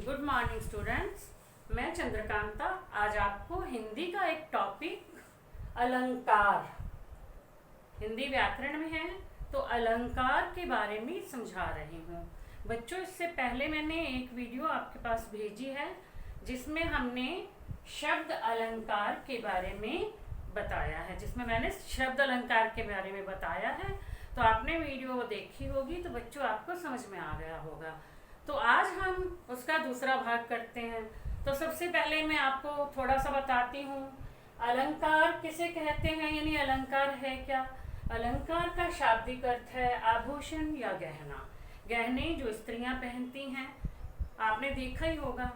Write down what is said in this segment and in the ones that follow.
Good morning students. मैं चंद्रकांता आज आपको हिंदी का एक टॉपिक अलंकार, हिंदी व्याकरण में है तो अलंकार के बारे में समझा रही हूँ। बच्चों, इससे पहले मैंने एक वीडियो आपके पास भेजी है जिसमें हमने शब्द अलंकार के बारे में बताया है, जिसमें मैंने शब्द अलंकार के बारे में बताया है। तो आपने वीडियो देखी होगी तो बच्चों आपको समझ में आ गया होगा। तो आज हम उसका दूसरा भाग करते हैं। तो सबसे पहले मैं आपको थोड़ा सा बताती हूँ अलंकार किसे कहते हैं, यानी अलंकार है क्या। अलंकार का शाब्दिक अर्थ है आभूषण या गहना, गहने जो स्त्रियां पहनती हैं, आपने देखा ही होगा।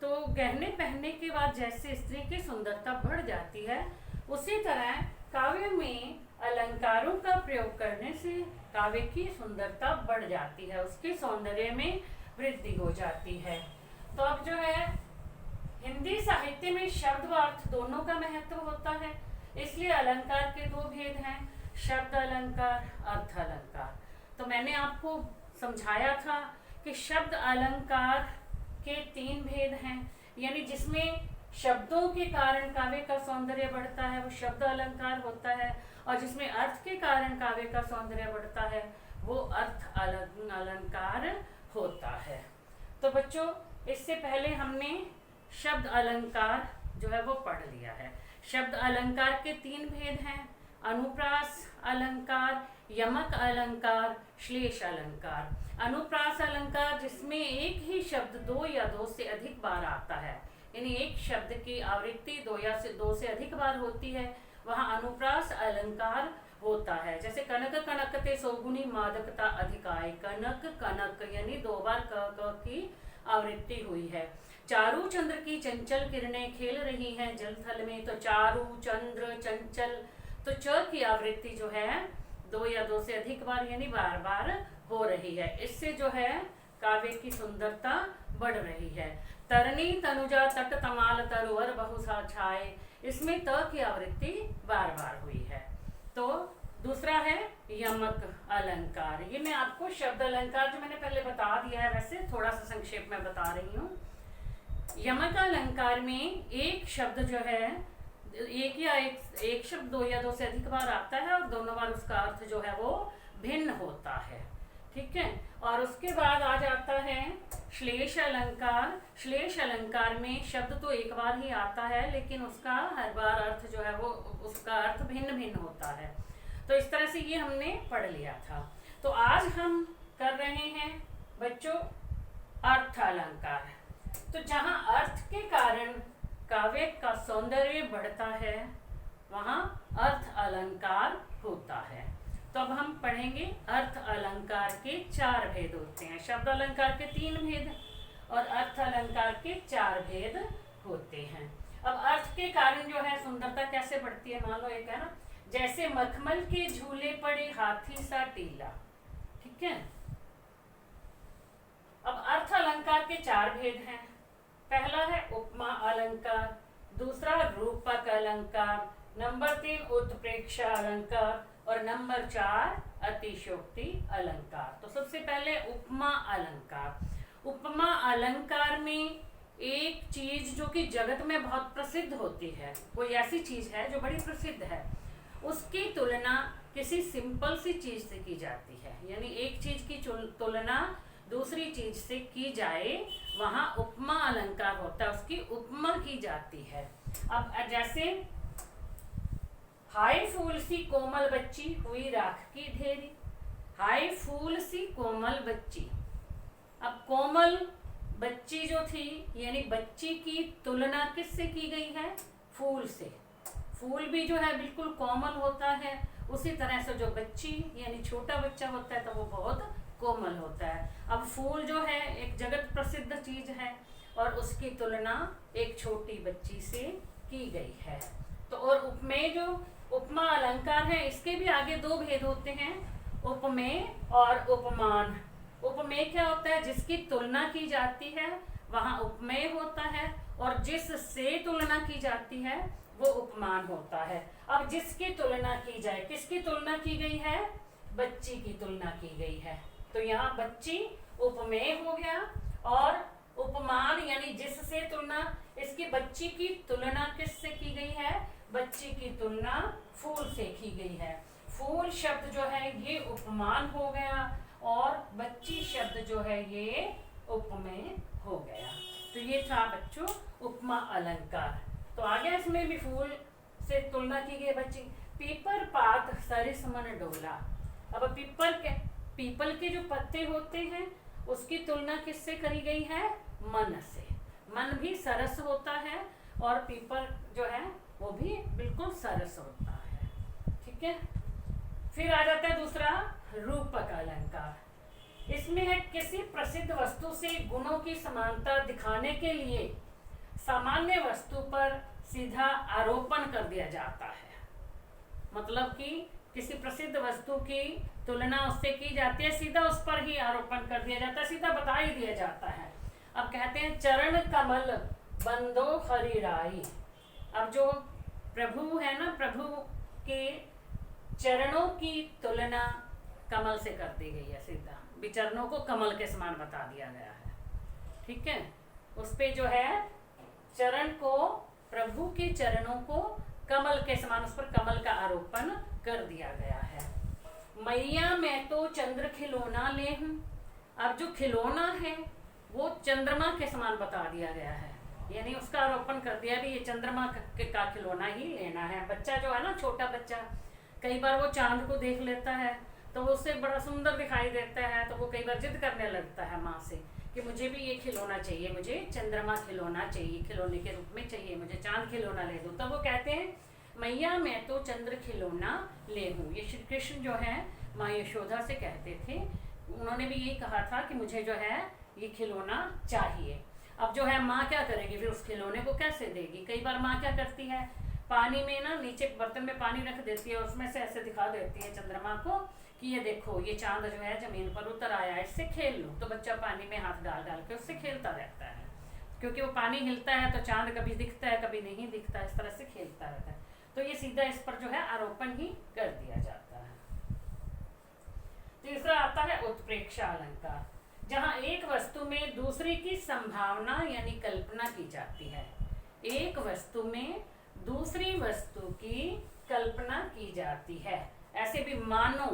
तो गहने पहनने के बाद जैसे स्त्री की सुंदरता बढ़ जाती है, उसी तरह काव्य में अलंकारों का प्रयोग करने से काव्य की सुंदरता बढ़ जाती है, उसके सौंदर्य में वृद्धि हो जाती है। तो अब जो है हिंदी साहित्य में शब्द व अर्थ दोनों का महत्व होता है, इसलिए अलंकार के दो भेद हैं, शब्द अलंकार, अर्थ अलंकार। तो मैंने आपको समझाया था कि शब्द अलंकार के तीन भेद हैं, यानी जिसमें शब्दों के कारण काव्य का सौंदर्य बढ़ता है वो शब्द अलंकार होता है, और जिसमें अर्थ के कारण काव्य का सौंदर्य बढ़ता है वो अर्थ अलंकार होता है। तो बच्चों, इससे पहले हमने शब्द अलंकार जो है वो पढ़ लिया है। शब्द अलंकार के तीन भेद हैं, अनुप्रास अलंकार, यमक अलंकार, श्लेष अलंकार। अनुप्रास अलंकार जिसमें एक ही शब्द दो या दो से अधिक बार आता है, यानी एक शब्द की आवृत्ति दो से अधिक बार होती है, वहाँ अनुप्रास अलंकार होता है। जैसे कनक कनकते सौगुनी मादकता अधिकाय, कनक कनक यानी दो बार क की आवृत्ति हुई है। चारू चंद्र की चंचल किरणें खेल रही हैं जल थल में, तो चारू चंद्र चंचल, तो च की आवृत्ति जो है दो या दो से अधिक बार यानी बार बार हो रही है। इससे जो है काव्य की सुंदरता बढ़ रही है। तरनी तनुजा तट तमाल तरुवर बहुसा छाए, इसमें त की आवृत्ति बार बार हुई है। तो दूसरा है यमक अलंकार। ये मैं आपको शब्द अलंकार जो मैंने पहले बता दिया है, वैसे थोड़ा सा संक्षेप में बता रही हूँ। यमक अलंकार में एक शब्द जो है एक शब्द दो या दो से अधिक बार आता है और दोनों बार उसका अर्थ जो है वो भिन्न होता है, ठीक है। और उसके बाद आ जाता है श्लेष अलंकार। श्लेष अलंकार में शब्द तो एक बार ही आता है, लेकिन उसका हर बार अर्थ जो है वो उसका अर्थ भिन्न भिन्न होता है। तो इस तरह से ये हमने पढ़ लिया था। तो आज हम कर रहे हैं बच्चों अर्थ अलंकार। तो जहाँ अर्थ के कारण काव्य का सौंदर्य बढ़ता है वहाँ अर्थ अलंकार होता है। तो अब हम पढ़ेंगे अर्थ अलंकार के चार भेद होते हैं। शब्द अलंकार के तीन भेद और अर्थ अलंकार के चार भेद होते हैं। अब अर्थ के कारण जो है सुंदरता कैसे बढ़ती है, मान लो एक है ना, जैसे मखमल के झूले पड़े हाथी सा टीला, ठीक है। अब अर्थ अलंकार के चार भेद हैं। पहला है उपमा अलंकार, दूसरा रूपक अलंकार, नंबर 3 उत्प्रेक्षा अलंकार और नंबर 4 अतिशयोक्ति अलंकार। तो सबसे पहले उपमा अलंकार। उपमा अलंकार में एक चीज जो कि जगत में बहुत प्रसिद्ध होती है, कोई ऐसी चीज है जो बड़ी प्रसिद्ध है, उसकी तुलना किसी सिंपल सी चीज से की जाती है, यानी एक चीज की तुलना दूसरी चीज से की जाए, वहां उपमा अलंकार होता है, उसकी उपमा की जाती है। अब जैसे हाय फूल सी कोमल बच्ची हुई राख की ढेरी, हाय फूल सी कोमल बच्ची। अब कोमल बच्ची जो थी, यानी बच्ची की तुलना किससे की गई है, फूल से। फूल भी जो है बिल्कुल कोमल होता है, उसी तरह से जो बच्ची यानी छोटा बच्चा होता है तो वो बहुत कोमल होता है। अब फूल जो है एक जगत प्रसिद्ध चीज है और उसकी तुलना एक छोटी बच्ची से की गई है। तो और उपमेय जो उपमा अलंकार है, इसके भी आगे दो भेद होते हैं, उपमेय और उपमान। उपमेय क्या होता है, जिसकी तुलना की जाती है वहां उपमेय होता है, और जिससे तुलना की जाती है वो उपमान होता है। अब जिसकी तुलना की जाए, किसकी तुलना की गई है, बच्ची की तुलना की गई है, तो यहाँ बच्ची उपमेय हो गया और उपमान यानी जिससे तुलना, इसकी बच्ची की तुलना किससे की गई है? बच्ची की तुलना फूल से की गई है। फूल शब्द जो है ये उपमान हो गया और बच्ची शब्द जो है ये उपमेय हो गया। तो ये था बच्चों उपमा अलंकार। तो आगे इसमें भी फूल से तुलना की गई बच्ची। पीपर पात सरिस मन डोला। अब पीपल के जो पत्ते होते हैं उसकी तुलना किससे करी गई है? मन से। मन भी सरस होता है और पीपल जो है वो भी बिल्कुल सरस होता है। ठीक है, फिर आ जाता है दूसरा रूपक अलंकार। इसमें है किसी प्रसिद्ध वस्तु से गुणों की समानता दिखाने के लिए सामान्य वस्तु पर सीधा आरोपण कर दिया जाता है। मतलब कि किसी प्रसिद्ध वस्तु की तुलना उससे की जाती है, सीधा उस पर ही आरोपण कर दिया जाता है, सीधा बता ही दिया जाता है। अब कहते हैं चरण कमल बंदो हरिराई। अब जो प्रभु है ना, प्रभु के चरणों की तुलना कमल से कर दी गई है, सीधा विचरणों को कमल के समान बता दिया गया है। ठीक है, उस पे जो है चरण को, प्रभु के चरणों को कमल के समान, उस पर कमल का आरोपण कर दिया गया है। मैया मैं तो चंद्र खिलौना ले हूं। अब जो खिलौना है वो चंद्रमा के समान बता दिया गया है, यानी उसका आरोपण कर दिया भी ये चंद्रमा का खिलौना ही लेना है। बच्चा जो है ना, छोटा बच्चा, कई बार वो चांद को देख लेता है तो वो उससे बड़ा सुंदर दिखाई देता है, तो वो कई बार जिद करने लगता है माँ से कि मुझे भी ये खिलौना चाहिए, मुझे चंद्रमा खिलौना चाहिए, खिलौने के रूप में चाहिए, मुझे चांद खिलौना ले दो। तब वो कहते हैं मैया मैं तो चंद्र खिलौना ले हूँ। ये श्री कृष्ण जो है माँ यशोदा से कहते थे, उन्होंने भी यही कहा था कि मुझे जो है ये खिलौना चाहिए। अब जो है माँ क्या करेगी, फिर उस खिलौने को कैसे देगी? कई बार माँ क्या करती है, पानी में ना नीचे बर्तन में पानी रख देती है, उसमें से ऐसे दिखा देती है चंद्रमा को कि ये देखो ये चांद जो है जमीन पर उतर आया है, इससे खेल लो। तो बच्चा पानी में हाथ डाल डाल के उससे खेलता रहता है, क्योंकि वो पानी हिलता है तो चांद कभी दिखता है कभी नहीं दिखता, इस तरह से खेलता रहता है। तो ये सीधा इस पर जो है आरोपण ही कर दिया जाता है। तीसरा आता है उत्प्रेक्षा अलंकार, जहां एक वस्तु में दूसरी की संभावना यानी कल्पना की जाती है। एक वस्तु में दूसरी वस्तु की कल्पना की जाती है। ऐसे भी मानो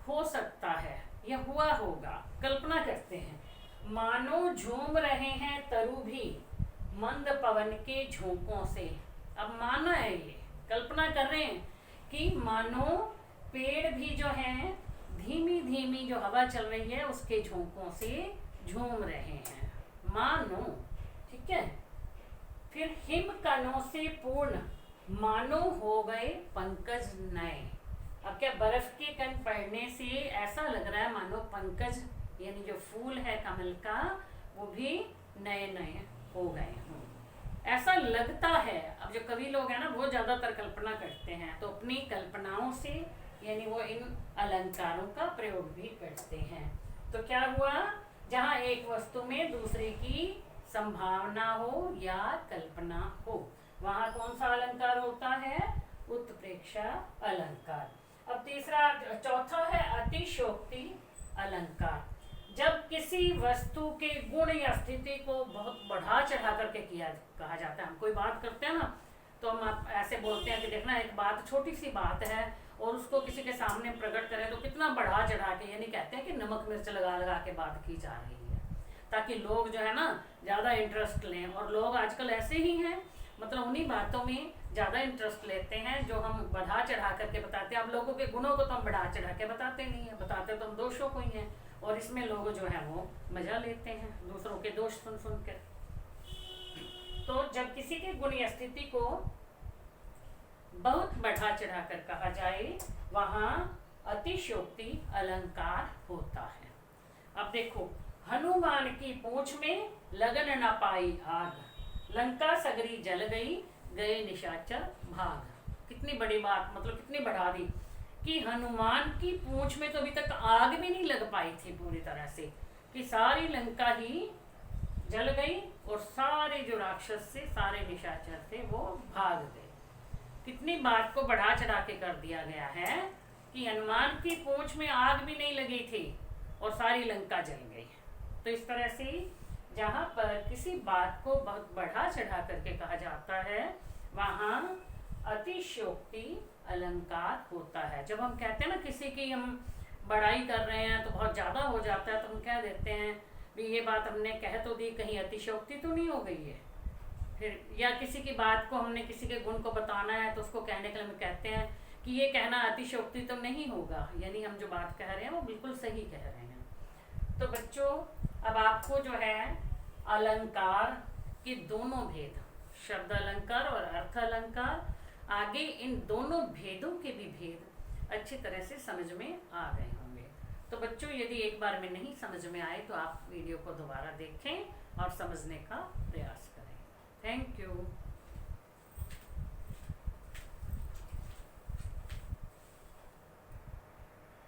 हो सकता है, यह हुआ होगा, कल्पना करते हैं। मानो झूम रहे हैं तरु भी मंद पवन के झोंकों से। अब माना है, ये कल्पना कर रहे हैं कि मानो पेड़ भी जो है धीमी धीमी जो हवा चल रही है उसके झोंकों से झूम रहे हैं, मानो। ठीक है, फिर हिम कणों से पूर्ण मानो हो गए पंकज नए। अब क्या बर्फ के कण पड़ने से ऐसा लग रहा है मानो पंकज यानी जो फूल है कमल का वो भी नए नए हो गए हों, ऐसा लगता है। अब जो कवि लोग हैं ना वो ज्यादातर कल्पना करते हैं, तो अपनी कल्पनाओं से यानी वो इन अलंकारों का प्रयोग भी करते हैं। तो क्या हुआ, जहां एक वस्तु में दूसरे की संभावना हो या कल्पना हो, वहां कौन सा अलंकार होता है? उत्प्रेक्षा अलंकार। अब चौथा है अतिशयोक्ति अलंकार। जब किसी वस्तु के गुण या स्थिति को बहुत बढ़ा चढ़ा करके कहा जाता है। हम कोई बात करते हैं ना तो हम ऐसे बोलते हैं कि देखना एक बात, छोटी सी बात है और उसको किसी के सामने प्रकट करें तो कितना बढ़ा चढ़ा के, यानी कहते हैं कि नमक मिर्च लगा लगा के बात की जा रही है, ताकि लोग जो है ना ज़्यादा इंटरेस्ट लें। और लोग आजकल ऐसे ही हैं, मतलब उन्हीं बातों में ज़्यादा इंटरेस्ट लेते हैं जो हम बढ़ा चढ़ा करके बताते हैं। अब लोगों के गुणों को तो हम बढ़ा चढ़ा के बताते नहीं है, बताते तो हम दोषों को ही हैं, और इसमें लोग जो है वो मजा लेते हैं दूसरों के दोष सुन सुन कर। तो जब किसी के गुण या स्थिति को बहुत बढ़ा चढ़ा कर कहा जाए वहां अतिशयोक्ति अलंकार होता है। अब देखो, हनुमान की पूंछ में लगन न पाई आग, लंका सगरी जल गई, गए निशाचर भाग। कितनी बड़ी बात, मतलब कितनी बढ़ा दी कि हनुमान की पूंछ में तो अभी तक आग भी नहीं लग पाई थी पूरी तरह से, कि सारी लंका ही जल गई और सारे जो राक्षस थे, सारे निशाचर थे, वो भाग गए। कितनी बात को बढ़ा चढ़ा के कर दिया गया है कि हनुमान की पूंछ में आग भी नहीं लगी थी और सारी लंका जल गई। तो इस तरह से जहाँ पर किसी बात को बहुत बढ़ा चढ़ा करके कहा जाता है वहाँ अतिशयोक्ति अलंकार होता है। जब हम कहते हैं ना किसी की हम बड़ाई कर रहे हैं तो बहुत ज़्यादा हो जाता है, तो हम कह देते हैं भी ये बात हमने कह तो दी, कहीं अतिशयोक्ति तो नहीं हो गई है। फिर या किसी की बात को हमने किसी के गुण को बताना है तो उसको कहने के लिए हम कहते हैं कि ये कहना अतिशयोक्ति तो नहीं होगा, यानी हम जो बात कह रहे हैं वो बिल्कुल सही कह रहे हैं। तो बच्चों अब आपको जो है अलंकार के दोनों भेद, शब्द अलंकार और अर्थ अलंकार, आगे इन दोनों भेदों के भी भेद अच्छी तरह से समझ में आ गए होंगे। तो बच्चों यदि एक बार में नहीं समझ में आए तो आप वीडियो को दोबारा देखें और समझने का प्रयास करें। Thank you.